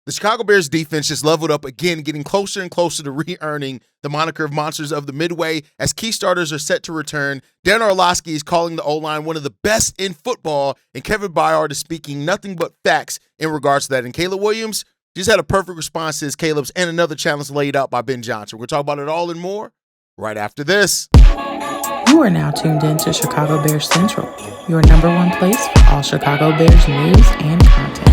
The Chicago Bears defense just leveled up again, getting closer and closer to re-earning the moniker of Monsters of the Midway as key starters are set to return. Dan Orlovsky is calling the O-line one of the best in football, and Kevin Byard is speaking nothing but facts in regards to that. And Caleb Williams just had a perfect response to his Caleb's and another challenge laid out by Ben Johnson. We're going to talk about it all and more right after this. You are now tuned in to Chicago Bears Central, your number one place for all Chicago Bears news and content.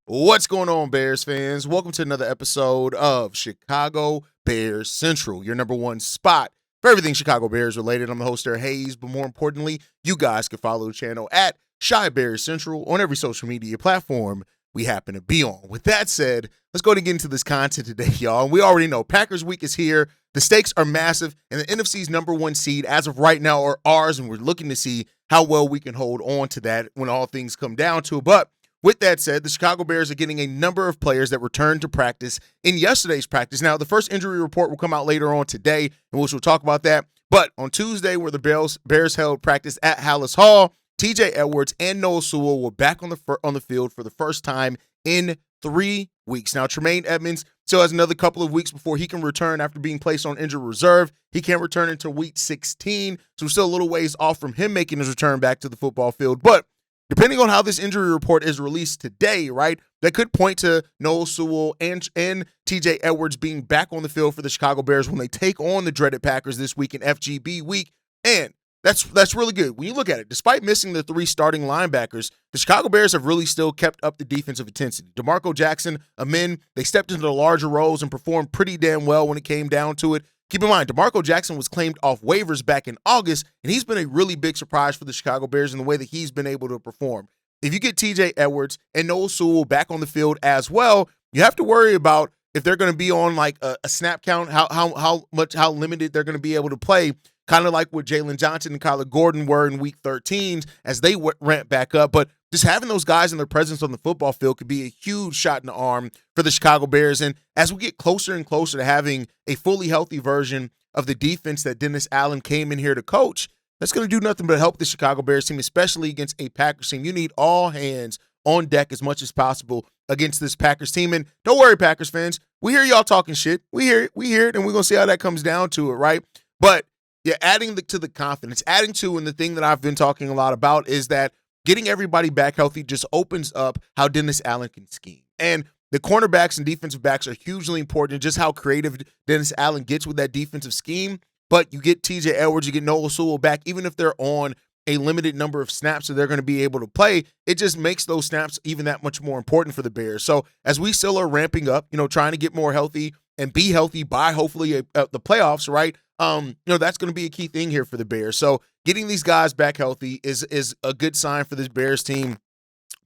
What's going on, Bears fans? Welcome to another episode of Chicago Bears Central, your number one spot for everything Chicago Bears related. I'm the host there, Haize, but more importantly, you guys can follow the channel at Chi Bears Central on every social media platform we happen to be on. With that said, let's go ahead and get into this content today, y'all. And we already know Packers Week is here. The stakes are massive, and the NFC's number one seed as of right now are ours, and we're looking to see how well we can hold on to that when all things come down to it. But with that said, the Chicago Bears are getting a number of players that returned to practice in yesterday's practice. Now, the first injury report will come out later on today, and we'll talk about that. But on Tuesday, where the Bears held practice at Haize Hall, TJ Edwards and Noah Sewell were back on the field for the first time in 3 weeks. Now, Tremaine Edmonds still has another couple of weeks before he can return after being placed on injured reserve. He can't return until week 16, so we're still a little ways off from him making his return back to the football field. But depending on how this injury report is released today, right, that could point to Noah Sewell and TJ Edwards being back on the field for the Chicago Bears when they take on the dreaded Packers this week in FGB week. And that's really good. When you look at it, despite missing the 3 starting linebackers, the Chicago Bears have really still kept up the defensive intensity. Jackson, Amen, they stepped into the larger roles and performed pretty damn well when it came down to it. Keep in mind, Jackson was claimed off waivers back in August, and he's been a really big surprise for the Chicago Bears in the way that he's been able to perform. If you get TJ Edwards and Noah Sewell back on the field as well, you have to worry about if they're going to be on like a snap count, how limited they're going to be able to play, kind of like what Jalen Johnson and Kyler Gordon were in week 13 as they ramp back up. But just having those guys and their presence on the football field could be a huge shot in the arm for the Chicago Bears. And as we get closer and closer to having a fully healthy version of the defense that Dennis Allen came in here to coach, that's going to do nothing but help the Chicago Bears team, especially against a Packers team. You need all hands on deck as much as possible against this Packers team. And don't worry, Packers fans, we hear y'all talking shit. We hear it, and we're going to see how that comes down to it, right? But yeah, adding to the confidence, adding to, and the thing that I've been talking a lot about is that getting everybody back healthy just opens up how Dennis Allen can scheme. And the cornerbacks and defensive backs are hugely important, just how creative Dennis Allen gets with that defensive scheme. But you get TJ Edwards, you get Noah Sewell back, even if they're on a limited number of snaps that they're going to be able to play, it just makes those snaps even that much more important for the Bears. So as we still are ramping up, trying to get more healthy and be healthy by hopefully the playoffs, right? That's going to be a key thing here for the Bears. So getting these guys back healthy is a good sign for this Bears team,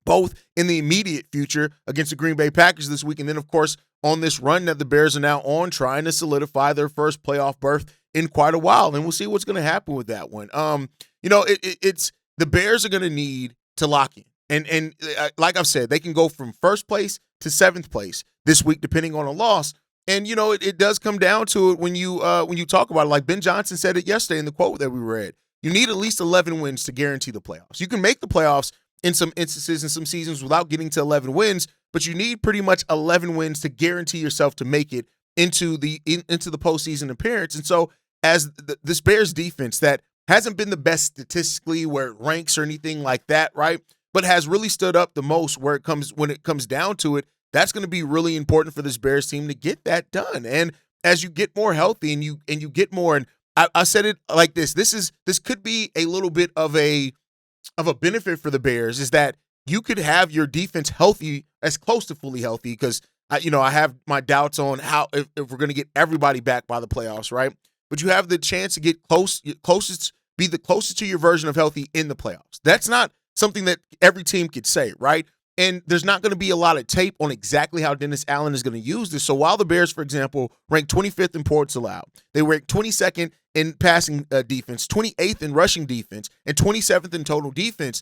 both in the immediate future against the Green Bay Packers this week, and then, of course, on this run that the Bears are now on, trying to solidify their first playoff berth in quite a while. And we'll see what's going to happen with that one. It's the Bears are going to need to lock in. And like I've said, they can go from first place to 7th place this week, depending on a loss. And, it does come down to it when you talk about it. Like Ben Johnson said it yesterday in the quote that we read. You need at least 11 wins to guarantee the playoffs. You can make the playoffs in some instances in some seasons without getting to 11 wins, but you need pretty much 11 wins to guarantee yourself to make it into the postseason appearance. And so as this Bears defense that hasn't been the best statistically where it ranks or anything like that, right, but has really stood up the most when it comes down to it, that's going to be really important for this Bears team to get that done. And as you get more healthy and you get more, and I said it like this could be a little bit of a benefit for the Bears, is that you could have your defense healthy, as close to fully healthy, because I have my doubts on how if we're going to get everybody back by the playoffs, right? But you have the chance to get be the closest to your version of healthy in the playoffs. That's not something that every team could say, right? And there's not going to be a lot of tape on exactly how Dennis Allen is going to use this. So while the Bears, for example, rank 25th in points allowed, they rank 22nd in passing defense, 28th in rushing defense, and 27th in total defense.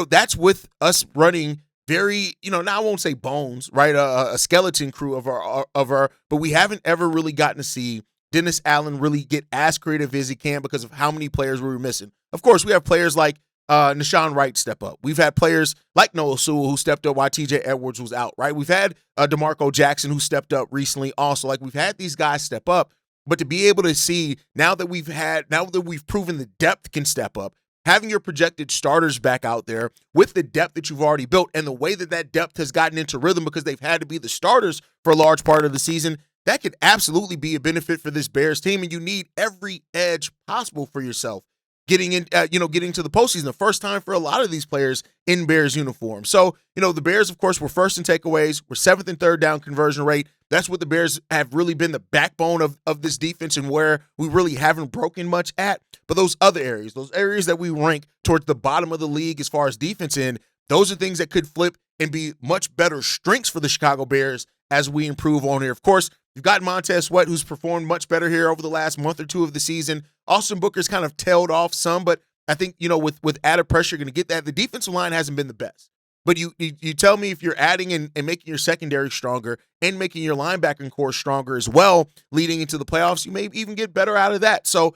That's with us running very, now I won't say bones, right? A skeleton crew of our, but we haven't ever really gotten to see Dennis Allen really get as creative as he can because of how many players we were missing. Of course, we have players like Nashawn Wright step up. We've had players like Noah Sewell who stepped up while TJ Edwards was out, right? We've had DeMarco Jackson who stepped up recently also. Like, we've had these guys step up, but to be able to see now that we've proven the depth can step up, having your projected starters back out there with the depth that you've already built and the way that depth has gotten into rhythm because they've had to be the starters for a large part of the season, that could absolutely be a benefit for this Bears team. And you need every edge possible for yourself getting to the postseason, the first time for a lot of these players in Bears uniform. So, the Bears, of course, were first in takeaways. We're 7th in third down conversion rate. That's what the Bears have really been the backbone of this defense and where we really haven't broken much at. But those other areas, those areas that we rank towards the bottom of the league as far as defense in, those are things that could flip and be much better strengths for the Chicago Bears as we improve on here. Of course, you've got Montez Sweat, who's performed much better here over the last month or two of the season. Austin Booker's kind of tailed off some, but I think, with added pressure, you're going to get that. The defensive line hasn't been the best. But you tell me if you're adding and making your secondary stronger and making your linebacking core stronger as well leading into the playoffs, you may even get better out of that. So,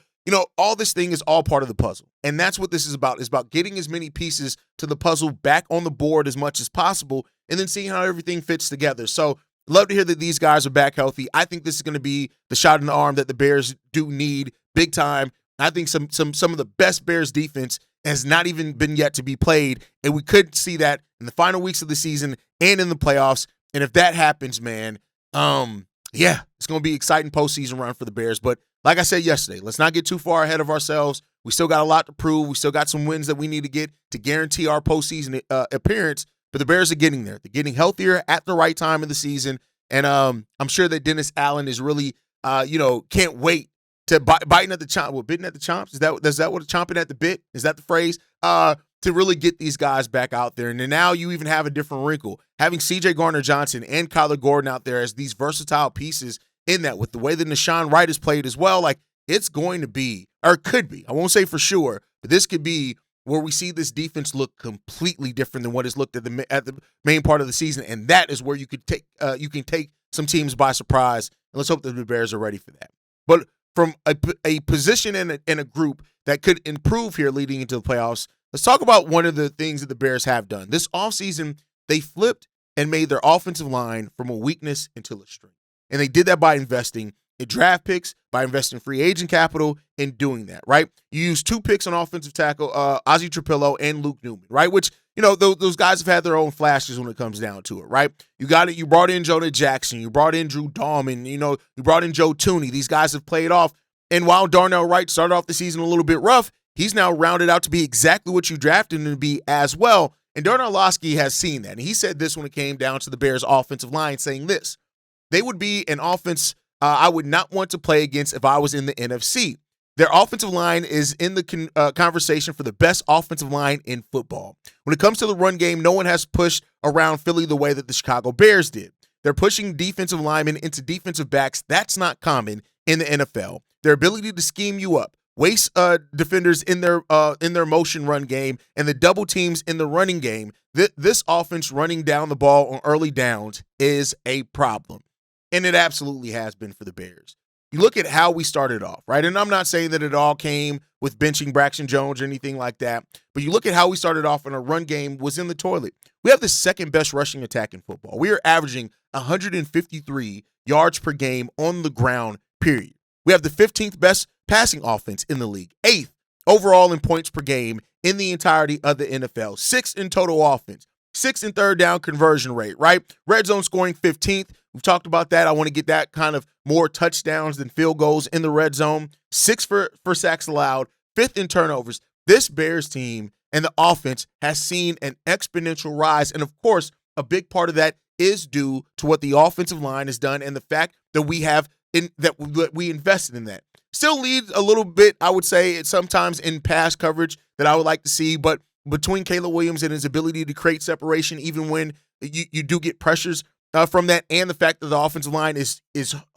all this thing is all part of the puzzle. And that's what this is about. It's about getting as many pieces to the puzzle back on the board as much as possible and then seeing how everything fits together. So, love to hear that these guys are back healthy. I think this is going to be the shot in the arm that the Bears do need big time. I think some of the best Bears defense has not even been yet to be played, and we could see that in the final weeks of the season and in the playoffs. And if that happens, man, it's going to be an exciting postseason run for the Bears. But like I said yesterday, let's not get too far ahead of ourselves. We still got a lot to prove. We still got some wins that we need to get to guarantee our postseason appearance. But the Bears are getting there. They're getting healthier at the right time of the season. And I'm sure that Dennis Allen is really, can't wait to biting at the chomp. Well, bitten at the chomps? Is that what chomping at the bit? Is that the phrase? To really get these guys back out there. And then now you even have a different wrinkle. Having C.J. Gardner-Johnson and Kyler Gordon out there as these versatile pieces in that with the way that Nashawn Wright has played as well, like it's going to be, or could be, I won't say for sure, but this could be where we see this defense look completely different than what is looked at the main part of the season. And that is where you can take some teams by surprise. And let's hope that the Bears are ready for that. But from a position and a group that could improve here leading into the playoffs, let's talk about one of the things that the Bears have done. This offseason, they flipped and made their offensive line from a weakness into a strength. And they did that by investing in draft picks, by investing free agent capital in doing that, right? You used 2 picks on offensive tackle, Ozzie Trapillo and Luke Newman, right? Which, those guys have had their own flashes when it comes down to it, right? You got it. You brought in Jonah Jackson. You brought in Drew Dahlman. You brought in Joe Tooney. These guys have played off. And while Darnell Wright started off the season a little bit rough, he's now rounded out to be exactly what you drafted him to be as well. And Darnell Orlovsky has seen that. And he said this when it came down to the Bears' offensive line, saying this: they would be an offense I would not want to play against if I was in the NFC. Their offensive line is in the conversation for the best offensive line in football. When it comes to the run game, no one has pushed around Philly the way that the Chicago Bears did. They're pushing defensive linemen into defensive backs. That's not common in the NFL. Their ability to scheme you up, waste defenders in their motion run game, and the double teams in the running game. This offense running down the ball on early downs is a problem. And it absolutely has been for the Bears. You look at how we started off, right? And I'm not saying that it all came with benching Braxton Jones or anything like that, but you look at how we started off, and our run game was in the toilet. We have the second best rushing attack in football. We are averaging 153 yards per game on the ground, period. We have the 15th best passing offense in the league, 8th overall in points per game in the entirety of the NFL, 6th in total offense, 6th in third down conversion rate, right? Red zone scoring 15th. We've talked about that. I want to get that kind of more touchdowns than field goals in the red zone. 6th for sacks allowed, 5th in turnovers. This Bears team and the offense has seen an exponential rise. And of course, a big part of that is due to what the offensive line has done and the fact that we invested in that. Still leads a little bit, I would say, sometimes in pass coverage that I would like to see, but between Caleb Williams and his ability to create separation, even when you do get pressures from that, and the fact that the offensive line is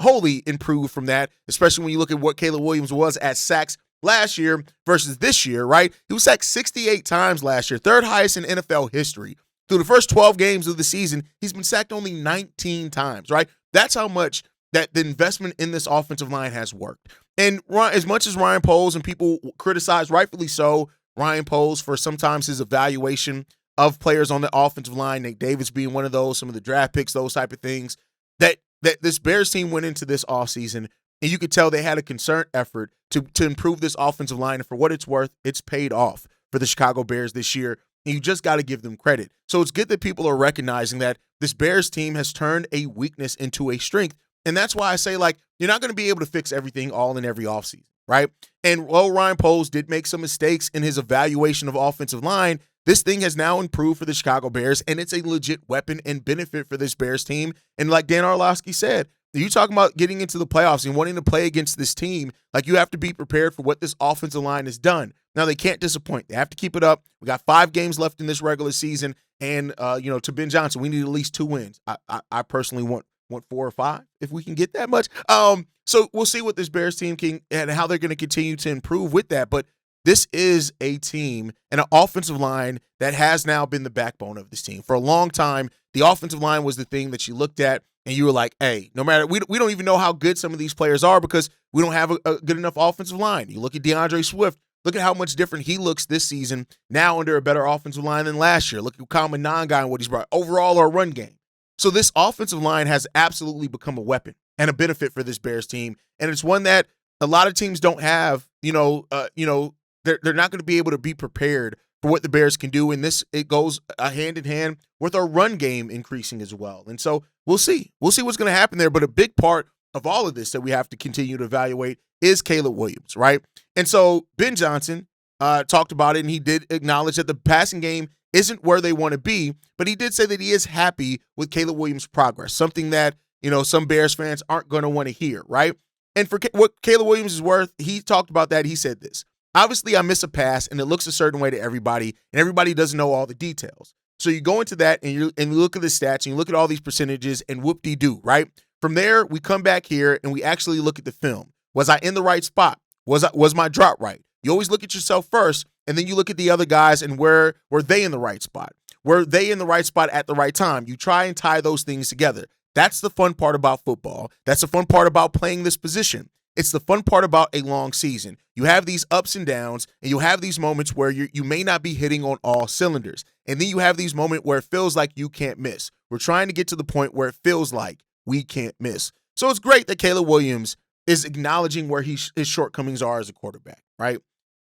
wholly improved from that, especially when you look at what Caleb Williams was at sacks last year versus this year, right? He was sacked 68 times last year, third highest in NFL history. Through the first 12 games of the season, he's been sacked only 19 times, right? That's how much that the investment in this offensive line has worked. And as much as Ryan Poles, and people criticize, rightfully so, Ryan Poles for sometimes his evaluation of players on the offensive line, Nate Davis being one of those, some of the draft picks, those type of things, that this Bears team went into this offseason, and you could tell they had a concerted effort to improve this offensive line. And for what it's worth, it's paid off for the Chicago Bears this year. And you just got to give them credit. So it's good that people are recognizing that this Bears team has turned a weakness into a strength. And that's why I say, like, you're not going to be able to fix everything all in every offseason, right? And while Ryan Poles did make some mistakes in his evaluation of offensive line, this thing has now improved for the Chicago Bears, and it's a legit weapon and benefit for this Bears team. And like Dan Orlovsky said, you talking about getting into the playoffs and wanting to play against this team, like, you have to be prepared for what this offensive line has done. Now, they can't disappoint. They have to keep it up. We got 5 games left in this regular season, and to Ben Johnson, we need at least 2 wins. I personally want 4 or 5 if we can get that much. So we'll see what this Bears team can and how they're going to continue to improve with that. But this is a team and an offensive line that has now been the backbone of this team. For a long time, the offensive line was the thing that you looked at and you were like, hey, no matter, we don't even know how good some of these players are because we don't have a good enough offensive line. You look at DeAndre Swift, look at how much different he looks this season now under a better offensive line than last year. Look at Kyle Monangai and what he's brought overall, our run game. So this offensive line has absolutely become a weapon and a benefit for this Bears team. And it's one that a lot of teams don't have, they're not going to be able to be prepared for what the Bears can do. And it goes hand in hand with our run game increasing as well. And so we'll see. We'll see what's going to happen there. But a big part of all of this that we have to continue to evaluate is Caleb Williams, right? And so Ben Johnson talked about it, and he did acknowledge that the passing game isn't where they want to be, but he did say that he is happy with Caleb Williams' progress, something that, some Bears fans aren't going to want to hear, right? And for what Caleb Williams is worth, he talked about that. He said this: obviously, I miss a pass, and it looks a certain way to everybody, and everybody doesn't know all the details. So you go into that, and you look at the stats, and you look at all these percentages, and whoop-de-doo, right? From there, we come back here, and we actually look at the film. Was I in the right spot? Was my drop right? You always look at yourself first, and then you look at the other guys and were they in the right spot? Were they in the right spot at the right time? You try and tie those things together. That's the fun part about football. That's the fun part about playing this position. It's the fun part about a long season. You have these ups and downs, and you have these moments where you may not be hitting on all cylinders. And then you have these moments where it feels like you can't miss. We're trying to get to the point where it feels like we can't miss. So it's great that Caleb Williams is acknowledging where his shortcomings are as a quarterback, right?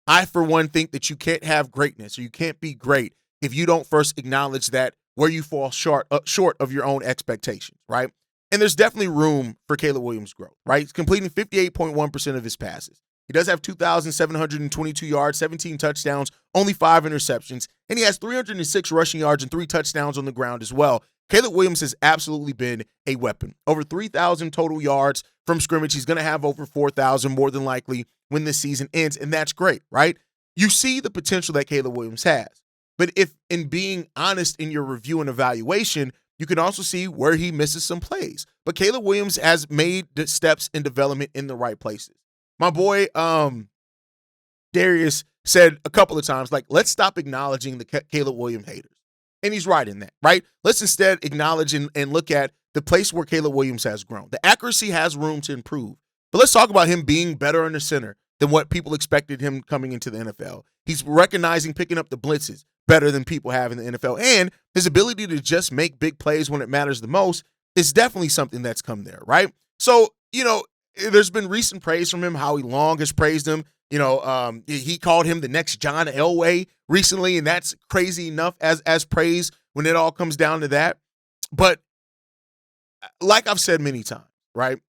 I, for one, think that you can't have greatness or you can't be great if you don't first acknowledge that where you fall short of your own expectations, right? And there's definitely room for Caleb Williams' growth, right? He's completing 58.1% of his passes. He does have 2,722 yards, 17 touchdowns, only 5 interceptions, and he has 306 rushing yards and 3 touchdowns on the ground as well. Caleb Williams has absolutely been a weapon. Over 3,000 total yards from scrimmage. He's going to have over 4,000 more than likely when this season ends, and that's great, right? You see the potential that Caleb Williams has. But if, in being honest in your review and evaluation, you can also see where he misses some plays. But Caleb Williams has made the steps in development in the right places. My boy Darius said a couple of times, like, let's stop acknowledging the Caleb Williams haters. And he's right in that, right? Let's instead acknowledge and look at the place where Caleb Williams has grown. The accuracy has room to improve. But let's talk about him being better in the center than what people expected him coming into the NFL. He's recognizing picking up the blitzes better than people have in the NFL. And his ability to just make big plays when it matters the most is definitely something that's come there, right? So, there's been recent praise from him. Howie Long has praised him. He called him the next John Elway recently, and that's crazy enough as praise when it all comes down to that. But like I've said many times, right,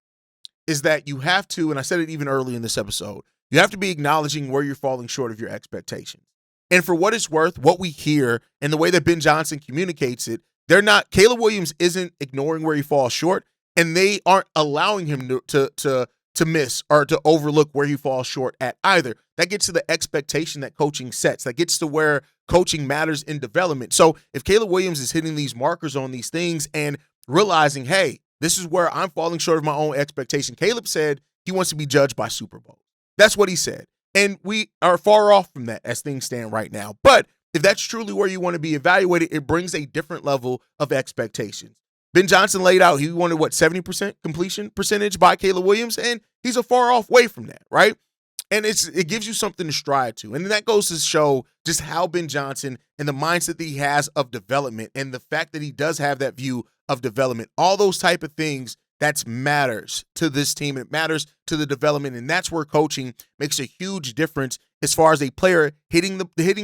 is that you have to, and I said it even early in this episode, you have to be acknowledging where you're falling short of your expectations. And for what it's worth, what we hear and the way that Ben Johnson communicates it, Caleb Williams isn't ignoring where he falls short, and they aren't allowing him to miss or to overlook where he falls short at either. That gets to the expectation that coaching sets. That gets to where coaching matters in development. So if Caleb Williams is hitting these markers on these things and realizing, hey, this is where I'm falling short of my own expectation. Caleb said he wants to be judged by Super Bowl. That's what he said. And we are far off from that as things stand right now. But if that's truly where you want to be evaluated, it brings a different level of expectations. Ben Johnson laid out, he wanted, 70% completion percentage by Caleb Williams, and he's a far off way from that, right? And it gives you something to strive to. And that goes to show just how Ben Johnson and the mindset that he has of development and the fact that he does have that view of development, all those type of things, that matters to this team. It matters to the development, and that's where coaching makes a huge difference as far as a player hitting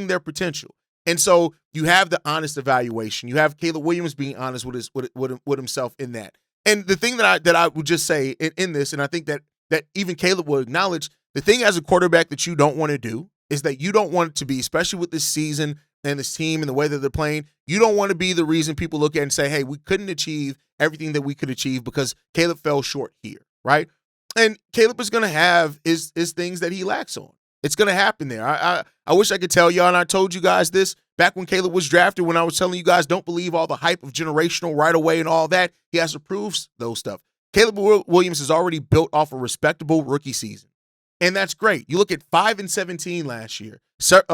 their potential. And so you have the honest evaluation. You have Caleb Williams being honest with himself in that. And the thing that I would just say in this, and I think that even Caleb will acknowledge, the thing as a quarterback that you don't want to do is that you don't want it to be, especially with this season and this team and the way that they're playing, you don't want to be the reason people look at and say, hey, we couldn't achieve everything that we could achieve because Caleb fell short here, right? And Caleb is going to have his things that he lacks on. It's going to happen there. I wish I could tell y'all, and I told you guys this back when Caleb was drafted, when I was telling you guys don't believe all the hype of generational right away and all that. He has to prove those stuff. Caleb Williams has already built off a respectable rookie season. And that's great. You look at 5-17 last year,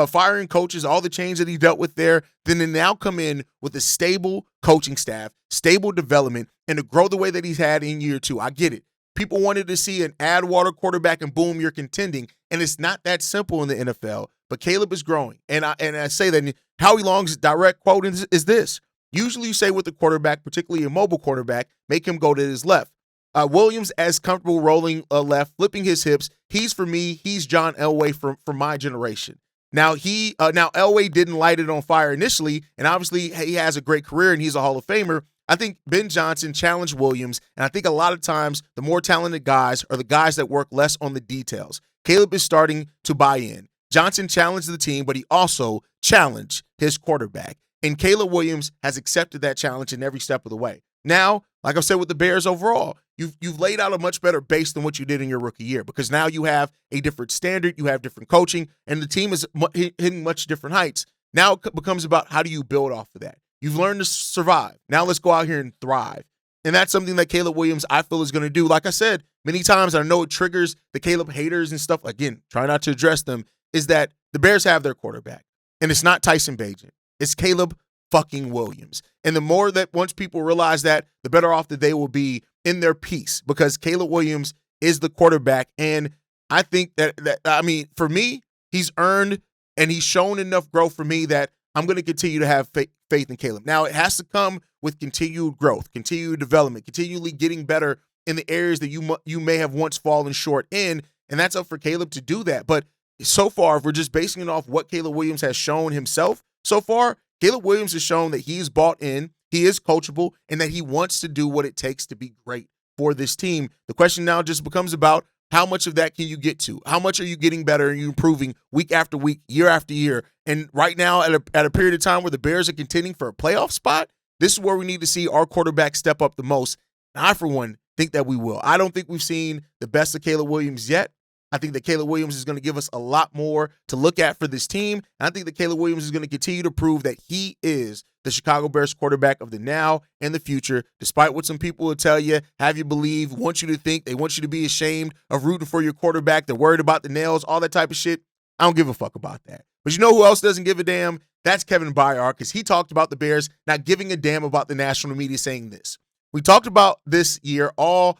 firing coaches, all the change that he dealt with there, then to now come in with a stable coaching staff, stable development, and to grow the way that he's had in year two. I get it. People wanted to see an add water quarterback and boom, you're contending. And it's not that simple in the NFL, but Caleb is growing. And I say that Howie Long's direct quote is this. Usually you say with the quarterback, particularly a mobile quarterback, make him go to his left. Williams as comfortable rolling left, flipping his hips. He's John Elway from my generation. Now Elway didn't light it on fire initially, and obviously he has a great career and he's a Hall of Famer. I think Ben Johnson challenged Williams, and I think a lot of times the more talented guys are the guys that work less on the details. Caleb is starting to buy in. Johnson challenged the team, but he also challenged his quarterback. And Caleb Williams has accepted that challenge in every step of the way. Now, like I said with the Bears overall, you've laid out a much better base than what you did in your rookie year, because now you have a different standard, you have different coaching, and the team is hitting much different heights. Now it becomes about how do you build off of that. You've learned to survive. Now let's go out here and thrive. And that's something that Caleb Williams, I feel, is going to do. Like I said many times, I know it triggers the Caleb haters and stuff. Again, try not to address them, is that the Bears have their quarterback. And it's not Tyson Bagent. It's Caleb fucking Williams. And the more that once people realize that, the better off that they will be in their peace, because Caleb Williams is the quarterback. And I think that for me, he's earned and he's shown enough growth for me that I'm going to continue to have faith in Caleb. Now, it has to come with continued growth, continued development, continually getting better in the areas that you may have once fallen short in, and that's up for Caleb to do that. But so far, if we're just basing it off what Caleb Williams has shown himself so far, Caleb Williams has shown that he's bought in, he is coachable, and that he wants to do what it takes to be great for this team. The question now just becomes about how much of that can you get to? How much are you getting better and you improving week after week, year after year? And right now, at a period of time where the Bears are contending for a playoff spot, this is where we need to see our quarterback step up the most. And I, for one, think that we will. I don't think we've seen the best of Caleb Williams yet. I think that Caleb Williams is going to give us a lot more to look at for this team. And I think that Caleb Williams is going to continue to prove that he is the Chicago Bears quarterback of the now and the future, despite what some people will tell you, have you believe, want you to think, they want you to be ashamed of rooting for your quarterback. They're worried about the nails, all that type of shit. I don't give a fuck about that. But you know who else doesn't give a damn? That's Kevin Byard, because he talked about the Bears not giving a damn about the national media saying this. We talked about this year all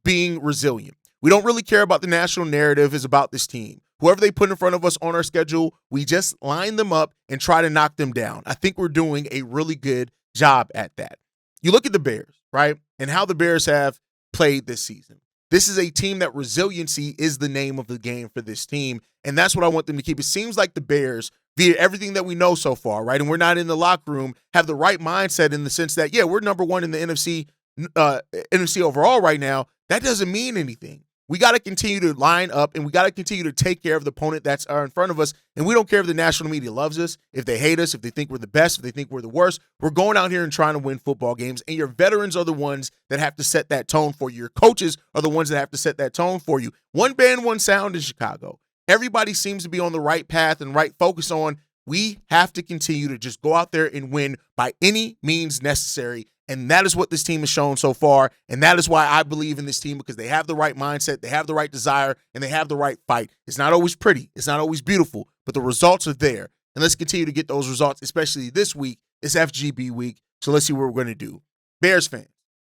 being resilient. We don't really care about the national narrative is about this team. Whoever they put in front of us on our schedule, we just line them up and try to knock them down. I think we're doing a really good job at that. You look at the Bears, right, and how the Bears have played this season. This is a team that resiliency is the name of the game for this team, and that's what I want them to keep. It seems like the Bears, via everything that we know so far, right, and we're not in the locker room, have the right mindset in the sense that, yeah, we're number one in the NFC overall right now. That doesn't mean anything. We got to continue to line up, and we got to continue to take care of the opponent that's in front of us. And we don't care if the national media loves us, if they hate us, if they think we're the best, if they think we're the worst. We're going out here and trying to win football games, and your veterans are the ones that have to set that tone for you. Your coaches are the ones that have to set that tone for you. One band, one sound in Chicago. Everybody seems to be on the right path and right focus on We have to continue to just go out there and win by any means necessary. And that is what this team has shown so far. And that is why I believe in this team, because they have the right mindset, they have the right desire, and they have the right fight. It's not always pretty. It's not always beautiful, but the results are there. And let's continue to get those results, especially this week. It's FGB week. So let's see what we're going to do. Bears fans,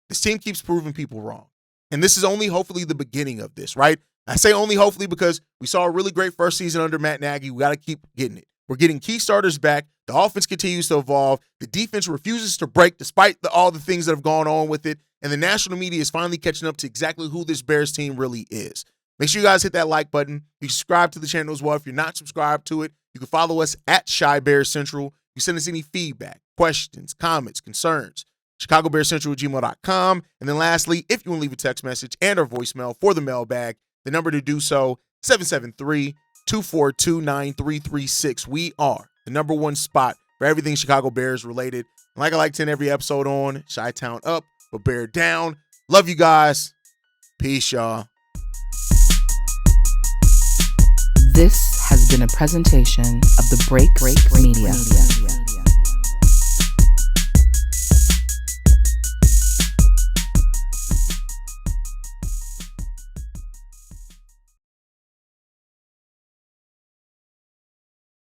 this team keeps proving people wrong. And this is only hopefully the beginning of this, right? I say only hopefully because we saw a really great first season under Matt Nagy. We got to keep getting it. We're getting key starters back. The offense continues to evolve. The defense refuses to break despite all the things that have gone on with it. And the national media is finally catching up to exactly who this Bears team really is. Make sure you guys hit that like button. You subscribe to the channel as well. If you're not subscribed to it, you can follow us at Shy Bears Central. You send us any feedback, questions, comments, concerns. ChicagoBearsCentral@gmail.com. And then lastly, if you want to leave a text message and or voicemail for the mailbag, the number to do so, 773-242-9336. We are the number one spot for everything Chicago Bears related. And like I like to end every episode on, Chi-Town up, but Bear down. Love you guys. Peace, y'all. This has been a presentation of the Break Media.